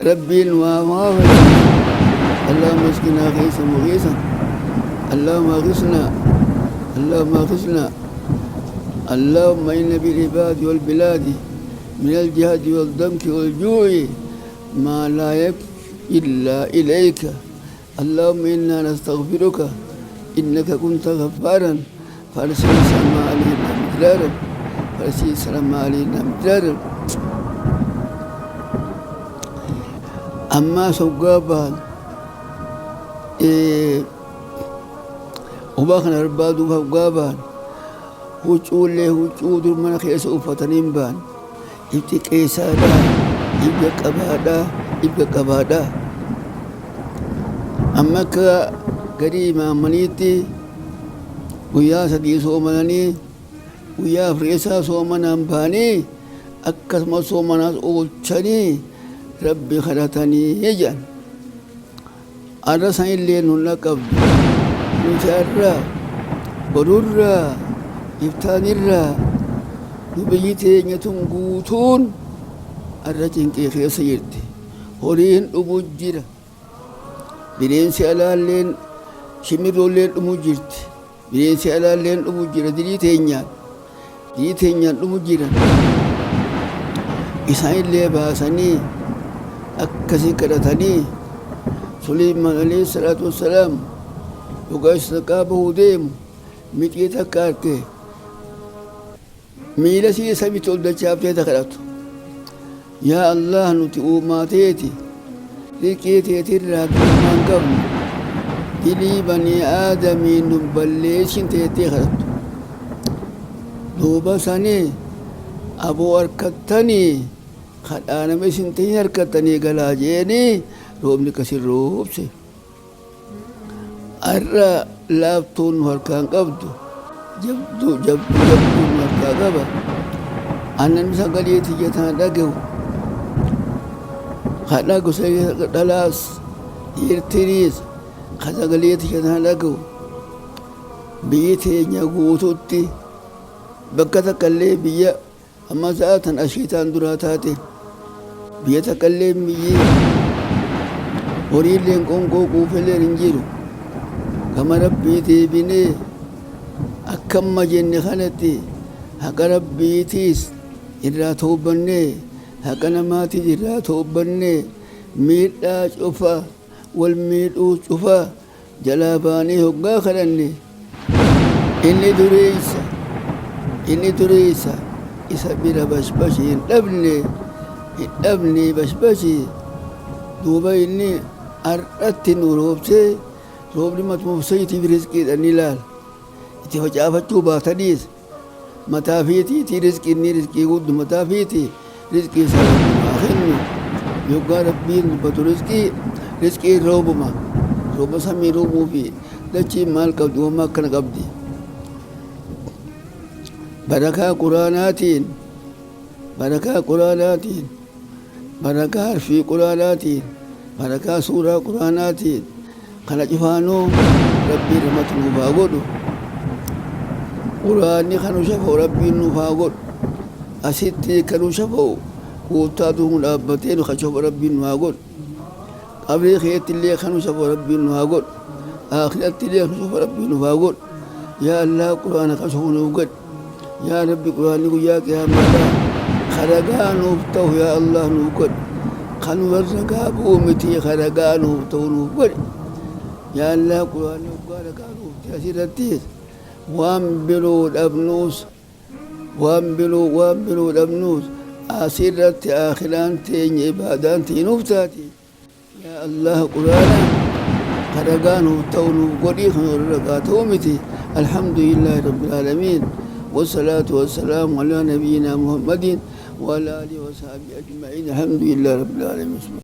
ربي وما اللهم اسقنا غيثا مغيثا اللهم اغثنا اللهم اغثنا اللهم إن بالعباد والبلاد من الجهد والضنك والجوع ما لا يكفي إلا إليك اللهم إنا نستغفرك إنك كنت غفارا فارسل السماء علينا مدرارا فارسل السماء علينا مدرارا أما سوقابا وباخنا ربادو فوقابا huccuu huccuu mana keessa uffataniin baan ibti qeessaadha ibga qabaadha amma akka garii imaamaniitti guyyaa sadii soomananii guyyaa afreessaa soomanaan baanii akkasuma soomanaas oolchanii rabbi kadhatanii jedhan arra san illee nun laqabdu nuti arra borurraa iftaanirraa nu biyyi teenya tun guutuun arra cinqee keessa jirti horiin dhumu jira bineensi alaalleen shimirroolleen dhumu jirti bineensi alaalleen dhumu jira dilii teenyaan dhumu jira isaan illee baasanii akkasii kadhatanii Suleymaan alayhi salaatu wassalaam dhugaa sadaqaa bahuu deemu mixii takka arge miila sii samitti ol dachaaftee kadhatu yaa allah nuti uumaa teeti riqii teetirraa duumaan qabnu dilii banii aadamiin nun balleessin teettee kadhattu duuba sanii aboo harkattanii kadhaaname isin ta'in harkattanii galaa jeenii roobni kasin roobse arra laaftuun nu harkaan qabdu jabduun nu harkaa qaba annan sagalee tiyyataan dhagahu kadha gosa dhalaas dhiirtiriis ka sagalee tiyyataan dhagahu biyyi teenya guututti bakka takkallee biyya amma sa'aatan ashiitaan duraa taate biyya takkallee biyyi horiilleen qonqoo quufelleen hin jiru kama rabbii deebinee akkamma jenne kanatti haqa rabbiitiis irraa toobannee haqa namaatiis irraa toobannee miidhaa cufa wal miidhuu cufa jalaa baanee hoggaa kadhanne inni dureessa isa bira bashbashi hin dhabne bashbashi duuba inni ardhatti nu roobsee roobni matuma sayitiif rizqiidhaan ilaal itti facaafachuu baataniis mataa fiitiitii rizqiinni rizqii guddu mataa fiitii rizqii isaa haa kennu yoggaa rabbiin dubbatu rizqii roobuma rooba samii roobuu fi dachiin maal qabdi uumaa akkana qabdi barakaa quraanaatiin barakaa harfii quraanaatiin barakaa suuraa quraanaatiin kana cufaanuu rabbiin ramatu nuuf haa godhu quraanni kanu shafa'u rabbiin nuuf haa godhu asitti kanu shafa'u kuuttaatu nu dhaabbatee nu kashafu rabbiin nu haa godhu qabrii keetti illee kanu shafa'u rabbiin nu haa godhu aakiratti illee kanu shafa'u rabbiin nuuf haa godhu yaa allah quraana kashafu nuuf godhu yaa rabbi quraanni guyyaa qiyaamaadhaa karagaa nuuf ta'u yaa allah nuuf godhu kan warragaa bu'u miti karagaa nuuf ta'u nuuf godhu yaa allah quraanni waggaa ragaa nuuf ta'e asirrattis waan biroo dhabnuus asirratti aakiraan teenya ibaadaan nuuf taati yaa allah quraana karagaa nuuf ta'u nuuf godhii kan warragaa ta'u miti alhamdulillahi rabbil aalamiin والصلاة والسلام على نبينا محمد وعلى آله وصحبه أجمعين الحمد لله رب العالمين.